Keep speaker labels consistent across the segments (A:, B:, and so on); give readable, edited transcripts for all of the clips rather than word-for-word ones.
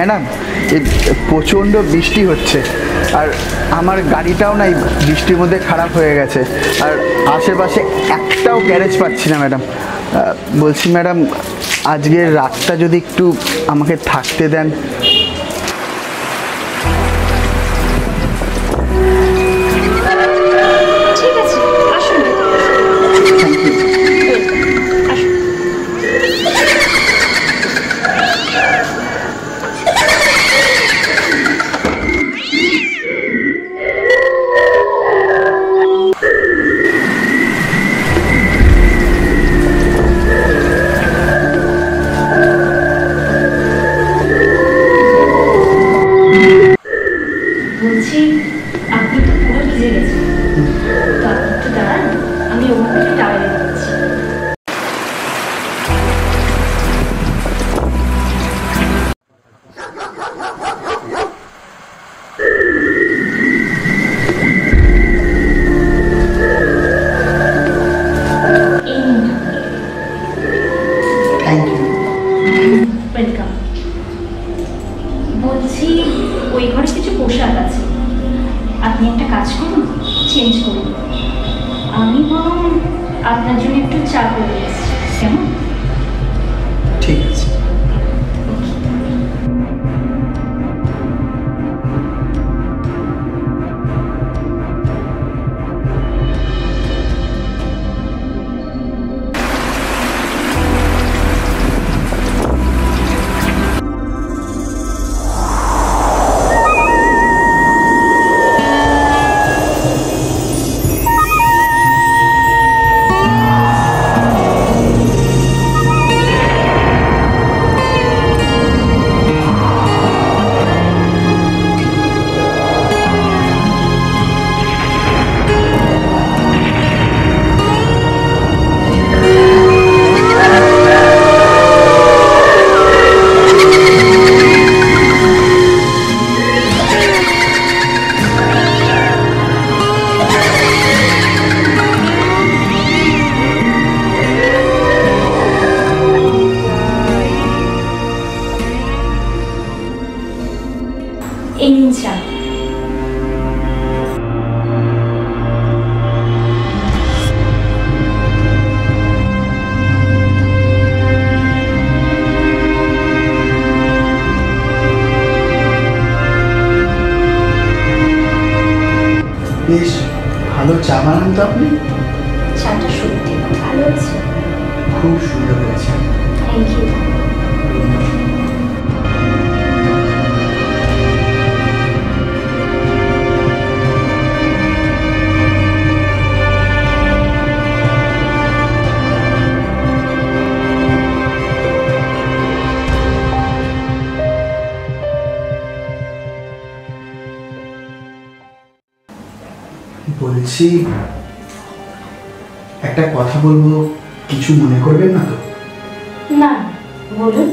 A: Madam, এই প্রচণ্ড বৃষ্টি হচ্ছে, আর আমার গাড়িটাও না এই বৃষ্টির মধ্যে খারাপ হয়ে গেছে, আর আশেপাশে একটাও গ্যারেজ পাচ্ছি না ম্যাডাম। বলছি ম্যাডাম, আজকের রাতটা যদি একটু আমাকে থাকতে দেন।
B: বলছি, আপনি তো পুরো ভিজে গেছেন, তো আপনি একটু দাঁড়ান, আমি ওখান থেকে টাওয়ারে দিচ্ছি। ওয়েলকাম। বলছি, ওই ঘরে কিছু পোশাক আছে, আপনি একটা কাজ করুন, চেঞ্জ করুন। আমি বরং আপনার জন্য একটু চা করে এসেছি, কেমন?
A: ঠিক আছে।
B: এই নিন চা।
A: বেশ ভালো চা বানান তো আপনি।
B: চাটা সত্যি খুব ভালো হয়েছে।
A: খুব সুন্দর হয়েছে।
B: Thank you.
A: বলছি, একটা কথা বলবো, কিছু মনে করবেন না তো?
B: না, বলুন।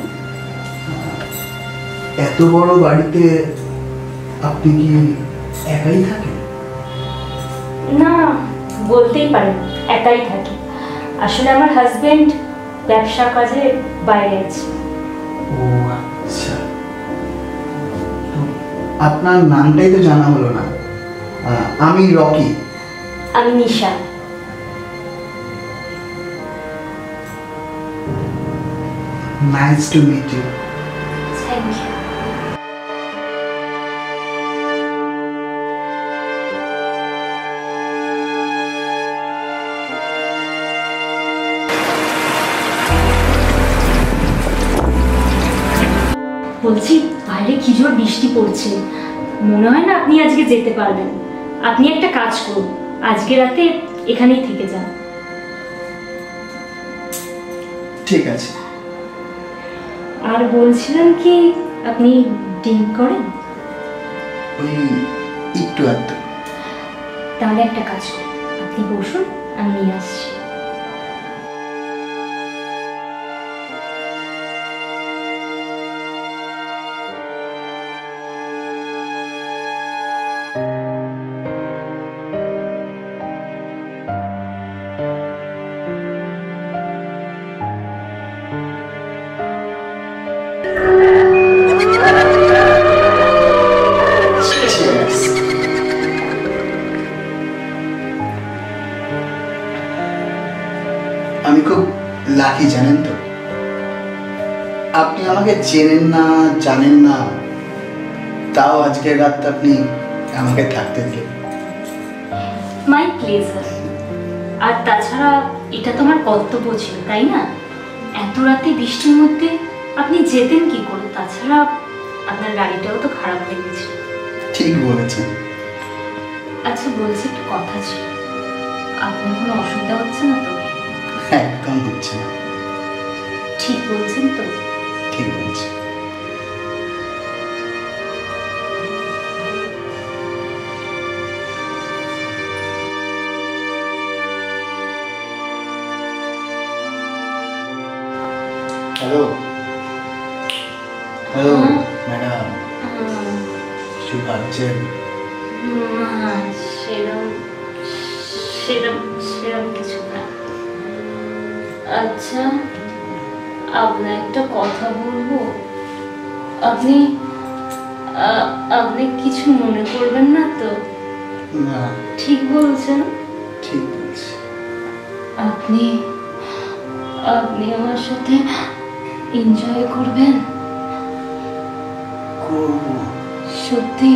A: এত বড় বাড়িতে আপনি কি একাই থাকেন?
B: না, বলতেই পারেন একাই থাকি। আসলে আমার হাজবেন্ড ব্যবসা কাজে বাইরে আছে।
A: ও আচ্ছা। আপনার নামটাই তো জানা হলো না। আমি রকি।
B: আমি Nisha.
A: Nice to meet you.
B: Thank you. বলছি, বাইরে কি জোর বৃষ্টি পড়ছে, মনে হয় না আপনি আজকে যেতে পারবেন। আপনি একটা কাজ করুন, আজকে রাতে এখানেই থেকে যান।
A: ঠিক আছে।
B: আর বলছিলাম কি, আপনি ড্রিঙ্ক করেন?
A: ওই একটু একটু।
B: তাহলে একটা কাজ করুন, আপনি বসুন, আমি নিয়ে আসছি।
A: আমি খুব লাকি জানেন তো, আপনি আমাকে চেনেন না জানেন না, তাও আজকের রাতটা আপনি আমাকে থাকতে দিলেন।
B: My pleasure. আর তাছাড়া এটা তোমার কর্তব্য ছিল, তাই না? এত রাতে বৃষ্টির মধ্যে আপনি যেতেন কি করে? তাছাড়া আপনার গাড়িটাও তো খারাপ লেগেছে।
A: ঠিক বলেছেন।
B: আচ্ছা বলছি, একটু কথা ছিল। আপনার কোনো অসুবিধা হচ্ছে না তো?
A: একদম হচ্ছে না।
B: ঠিক বলছেন তো?
A: ঠিক বলছি। হ্যালো হ্যালো ম্যাডাম, কিছু ভাবছেন?
B: সেরম সেরম সেরম কিছু না। আচ্ছা, আপনার একটা কথা বলবো। আপনি আপনি কিছু মনে করবেন না তো?
A: না,
B: ঠিক বলছেন?
A: ঠিক বলছি।
B: আপনি আপনি আমার সাথে এনজয় করবেন?
A: করবো।
B: সত্যি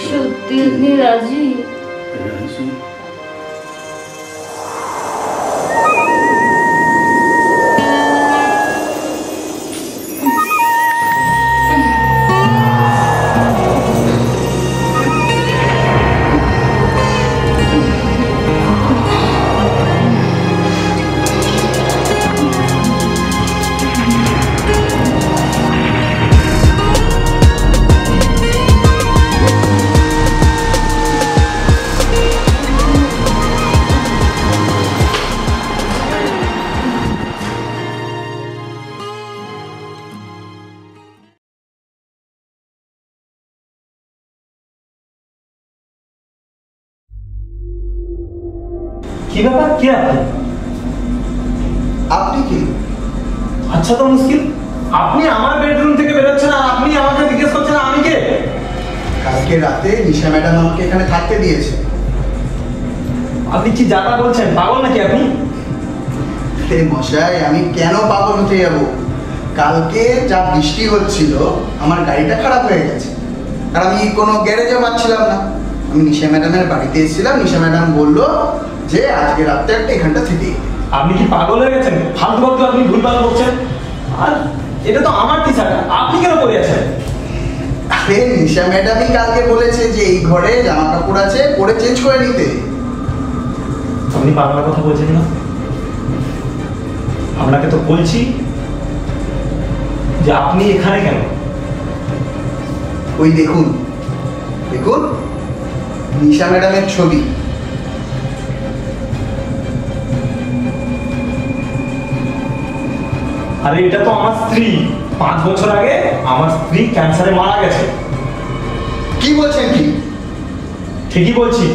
B: সত্যি আপনি রাজি?
A: রাজি।
C: কি ব্যাপার, কে আপনি?
A: আপনি কি?
C: আচ্ছা তো মুশকিল, আপনি আমার বেডরুম থেকে বেরোচ্ছেন আর আপনি আমাকে জিজ্ঞেস করছেন আমি কে?
A: কালকে রাতে নিশা ম্যাডাম আমাকে এখানে থাকতে দিয়েছে।
C: আপনি কি যাতা বলছেন, পাগল নাকি আপনি?
A: হে মশাই, আমি কেন পাগল হতে যাব? কালকে যা বৃষ্টি হচ্ছিল আমার গাড়িটা খারাপ হয়ে গেছে, আর আমি কোনো গ্যারেজও পাচ্ছিলাম না। আমি নিশা ম্যাডামের বাড়িতে এসেছিলাম, নিশা ম্যাডাম বললো যে আজকে রাতে একটা এখানটা থেকে।
C: আপনি কি পাগল হয়ে গেছেন? ফালতু ফালতু আপনি ভুলভাল বলছেন। আর এটা তো আমার টি শার্ট, আপনি কেন পরে আছেন?
A: আরে নিশা ম্যাডামই কালকে বলেছে যে এই ঘরে জামা কাপড় আছে, পরে চেঞ্জ করে নিতে।
C: আপনি বাংলা কথা বলছেন না? আপনাকে তো বলছি যে আপনি এখানে কেন?
A: ওই দেখুন দেখুন, নিশা ম্যাডামের ছবি।
C: আরে এটা তো আমার স্ত্রী। 5 বছর আগে আমার স্ত্রী ক্যান্সারে মারা গেছে।
A: কি বলছেন কি?
C: ঠিকই বলছি।